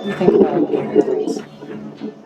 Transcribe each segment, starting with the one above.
you think about alien threats?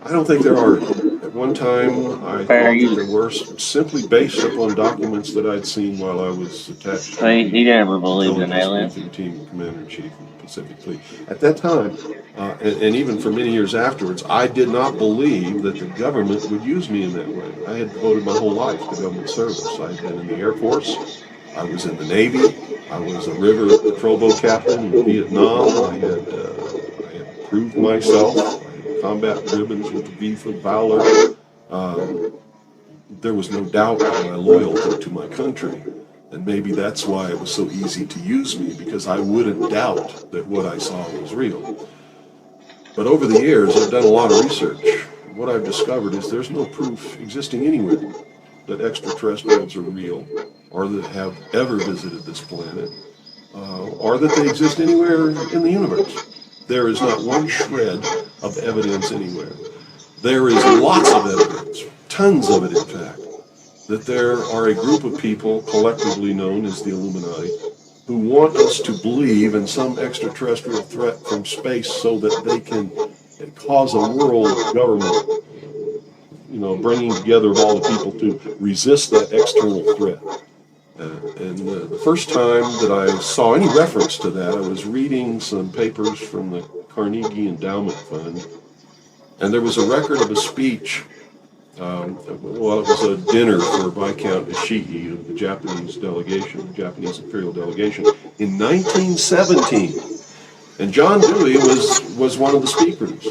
I don't think there are. At one time, I Fair thought that there use. were, simply based upon documents that I'd seen while I was attached to See, the he never believed in intelligence aliens. briefing team, commander in chief of the Pacific Fleet. At that time, and even for many years afterwards, I did not believe that the government would use me in that way. I had devoted my whole life to government service. I had been in the Air Force, I was in the Navy, I was a river patrol boat captain in Vietnam. I had proved myself. I had combat ribbons with the V for Valor. Um, there was no doubt of my loyalty to my country. And maybe that's why it was so easy to use me, because I wouldn't doubt that what I saw was real. But over the years, I've done a lot of research. What I've discovered is there's no proof existing anywhere that extraterrestrials are real, or that have ever visited this planet, or that they exist anywhere in the universe. There is not one shred of evidence anywhere. There is lots of evidence, tons of it in fact, that there are a group of people collectively known as the Illuminati who want us to believe in some extraterrestrial threat from space so that they can cause a world government, bringing together of all the people to resist that external threat. And the first time that I saw any reference to that, I was reading some papers from the Carnegie Endowment Fund, and there was a record of a speech. Well, it was a dinner for Viscount Ishii of the Japanese delegation, the Japanese imperial delegation, in 1917. And John Dewey was one of the speakers.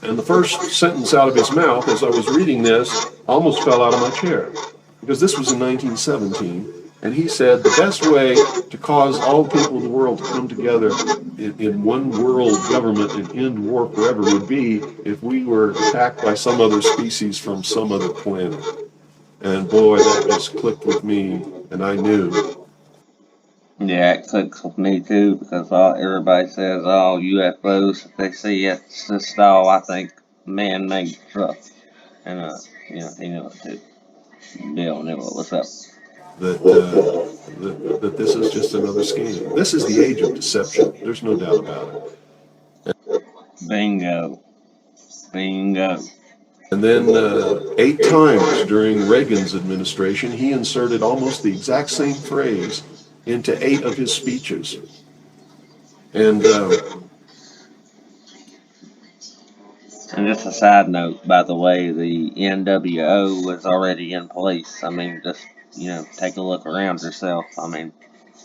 And the first sentence out of his mouth as I was reading this, I almost fell out of my chair, because this was in 1917. And he said the best way to cause all people of the world to come together in one world government and end war forever would be if we were attacked by some other species from some other planet. And boy, that just clicked with me, and I knew. Yeah, it clicks with me too because everybody says, "Oh, UFOs." If they see it, it's just all I think man-made stuff, and he knew it too. Bill knew what was up. That this is just another scam. This is the age of deception. There's no doubt about it. Bingo, bingo. And then 8 times during Reagan's administration, he inserted almost the exact same phrase into 8 of his speeches. And And just a side note, by the way, the NWO was already in place. I mean, just take a look around yourself. I mean,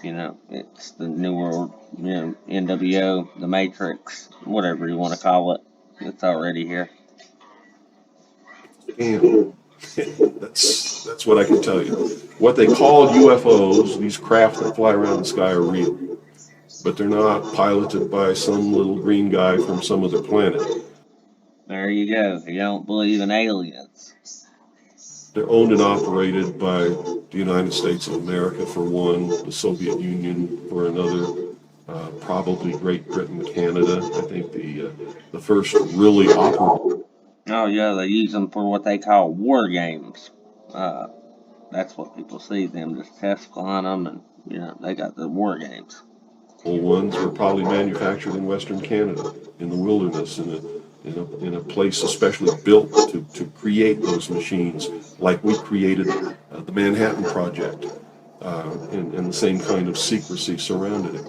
it's the New World, NWO, the Matrix, whatever you want to call it. It's already here. scam. That's what I can tell you. What they call UFOs, these craft that fly around the sky, are real, but they're not piloted by some little green guy from some other planet. There you go. You don't believe in aliens. They're owned and operated by the United States of America for one, the Soviet Union for another, probably Great Britain, Canada. I think the first really operable. Oh yeah, they use them for what they call war games. Uh, that's what people see them just test flying them, and they got the war games. Ones were probably manufactured in Western Canada, in the wilderness, in a place especially built to create those machines, like we created the Manhattan Project, and the same kind of secrecy surrounded it.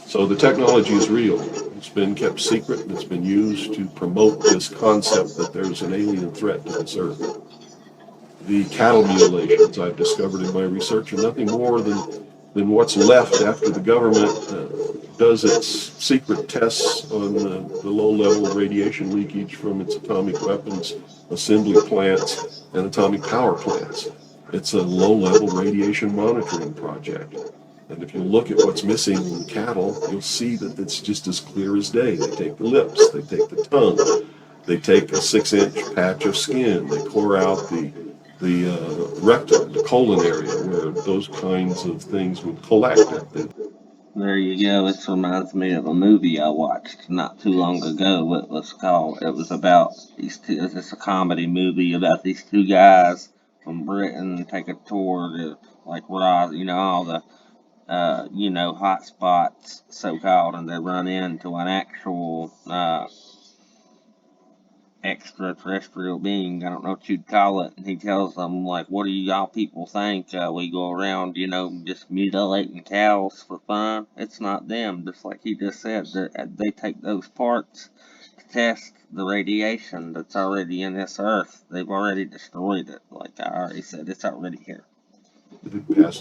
So the technology is real. It's been kept secret, and it's been used to promote this concept that there's an alien threat to this earth. The cattle mutilations I've discovered in my research are nothing more than what's left after the government does its secret tests on the low-level radiation leakage from its atomic weapons assembly plants and atomic power plants. It's a low-level radiation monitoring project. And if you look at what's missing in the cattle, you'll see that it's just as clear as day. They take the lips, they take the tongue, they take a 6-inch patch of skin, they core out the rectum, the colon area, where those kinds of things would collect. There you go. This reminds me of a movie I watched not too long ago. It was about these two, it's just a comedy movie about these two guys from Britain take a tour to like Ross, all the hot spots, so called, and they run into an actual extraterrestrial being. I don't know what you'd call it. And he tells them, like, what do y'all people think? We go around, just mutilating cows for fun. It's not them. Just like he just said, they take those parts to test the radiation that's already in this earth. They've already destroyed it. Like I already said, it's already here. It passed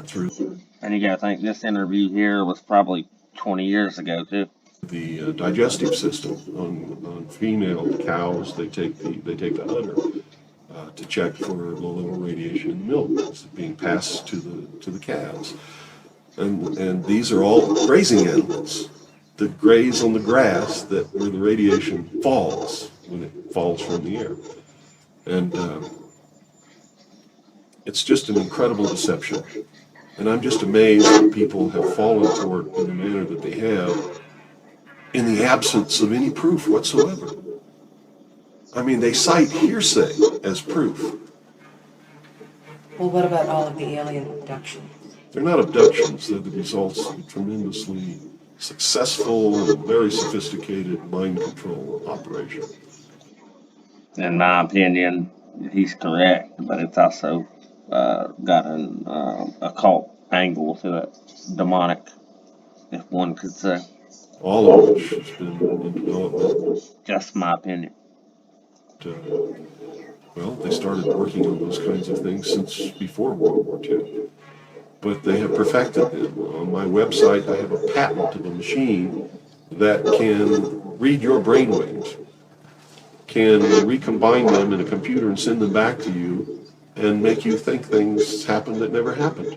through And you gotta think this interview here was probably 20 years ago, too. the digestive system on female cows. They take the udder to check for low level radiation in the milk that's being passed to the calves. And these are all grazing animals that graze on the grass where the radiation falls when it falls from the air. And it's just an incredible deception. And I'm just amazed that people have fallen for it in the manner that they have in the absence of any proof whatsoever. I mean, they cite hearsay as proof. Well, what about all of the alien abductions? They're not abductions, they're the results of a tremendously successful and very sophisticated mind control operation. In my opinion, he's correct, but it's also got an occult angle to it, demonic, if one could say. All of which has been in development. Just my opinion. Uh, well, they started working on those kinds of things since before World War II. But they have perfected them. On my website, I have a patent of a machine that can read your brainwaves, can recombine them in a computer and send them back to you and make you think things happened that never happened.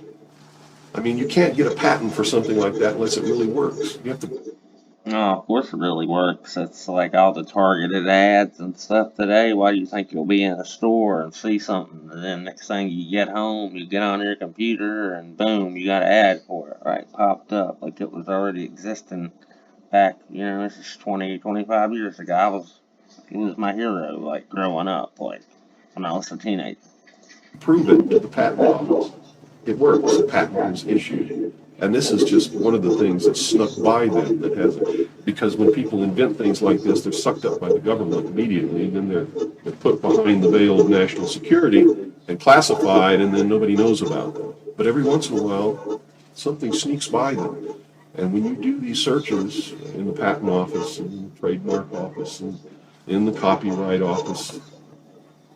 I mean, you can't get a patent for something like that unless it really works. You have to. No, of course it really works. It's like all the targeted ads and stuff today. Why do you think you'll be in a store and see something, and then next thing you get home, you get on your computer, and boom, you got an ad for it, right? Popped up like it was already existing back, this is 20, 25 years ago. He was my hero, like, growing up, like, when I was a teenager. Prove it to the patent office. It works. The patent is issued. And this is just one of the things that snuck by them that hasn't. Because when people invent things like this, they're sucked up by the government immediately, and then they're put behind the veil of national security and classified, and then nobody knows about them. But every once in a while, something sneaks by them. And when you do these searches in the patent office and the trademark office and in the copyright office,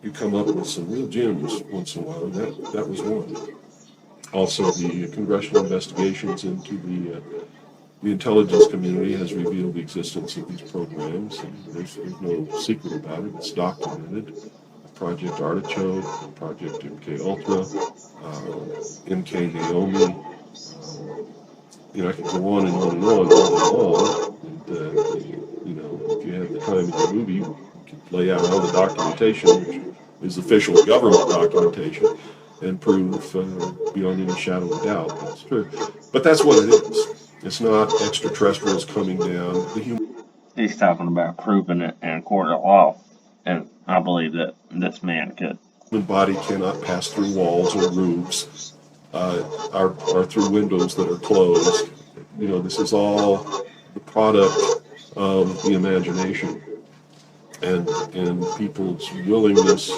you come up with some real gems once in a while. That was one. Also, the congressional investigations into the intelligence community has revealed the existence of these programs, and there's no secret about it. It's documented. Project Artichoke, Project MK Ultra, MK Naomi. I could go on and on and on all day long. And, if you have the time in the movie, you could lay out all the documentation, which is official government documentation, and prove beyond any shadow of doubt that's true. But that's what it is. It's not extraterrestrials coming down. He's talking about proving it in a court of law, and I believe that this man could. Human body cannot pass through walls or roofs, or through windows that are closed. This is all the product of the imagination and people's willingness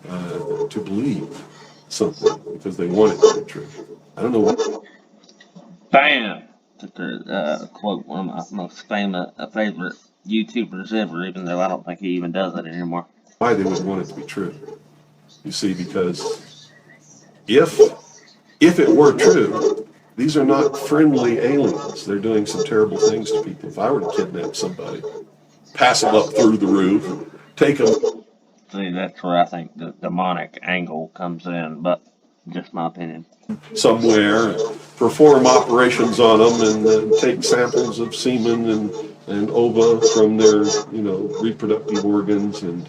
to believe something because they want it to be true. I don't know why. Bam! To quote one of my most favorite YouTubers ever, even though I don't think he even does it anymore. Why they would want it to be true. You see, because if it were true, these are not friendly aliens. They're doing some terrible things to people. If I were to kidnap somebody, pass them up through the roof, take them. See, that's where I think the demonic angle comes in, but just my opinion. Somewhere, perform operations on them, and take samples of semen and ova from their reproductive organs and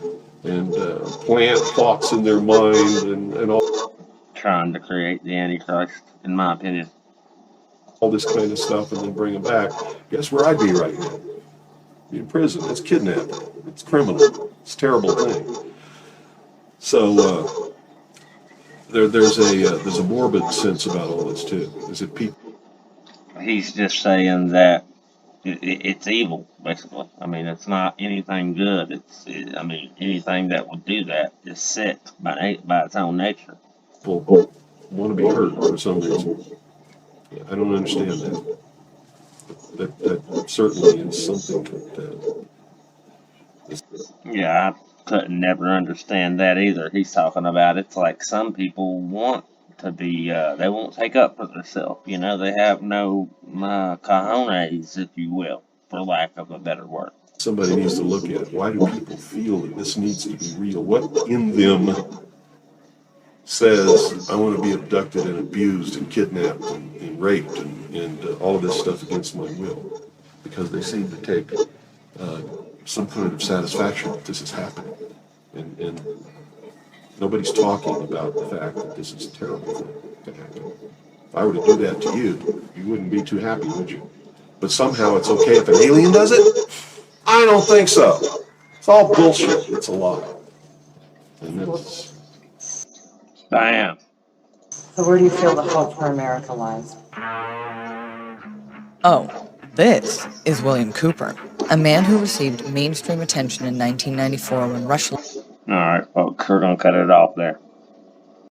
plant thoughts in their mind and all. Trying to create the Antichrist, in my opinion. All this kind of stuff, and then bring them back. Guess where I'd be right now? Be in prison. It's kidnapping. It's criminal. It's a terrible thing. So there's a morbid sense about all this too. Is it people He's just saying that it's evil, basically. I mean, it's not anything good. I mean, anything that would do that is sick by its own nature. want to be hurt for some reason? I don't understand that. That certainly is something that Yeah, I couldn't never understand that either. He's talking about it's like some people want to be, they won't take up for themselves. You know, they have no cojones, if you will, for lack of a better word. somebody needs to look at. Why do people feel that this needs to be real? What in them says I want to be abducted and abused and kidnapped and raped and all of this stuff against my will? Because they seem to take some kind of satisfaction that this is happening. And nobody's talking about the fact that this is a terrible thing to happen. If I were to do that to you, you wouldn't be too happy, would you? But somehow it's okay if an alien does it? I don't think so. It's all bullshit. It's a lie. And that's, Bam. So where do you feel the hope for America lies? Oh, this is William Cooper, a man who received mainstream attention in 1994 when Rush All right, folks, we're going to cut it off there.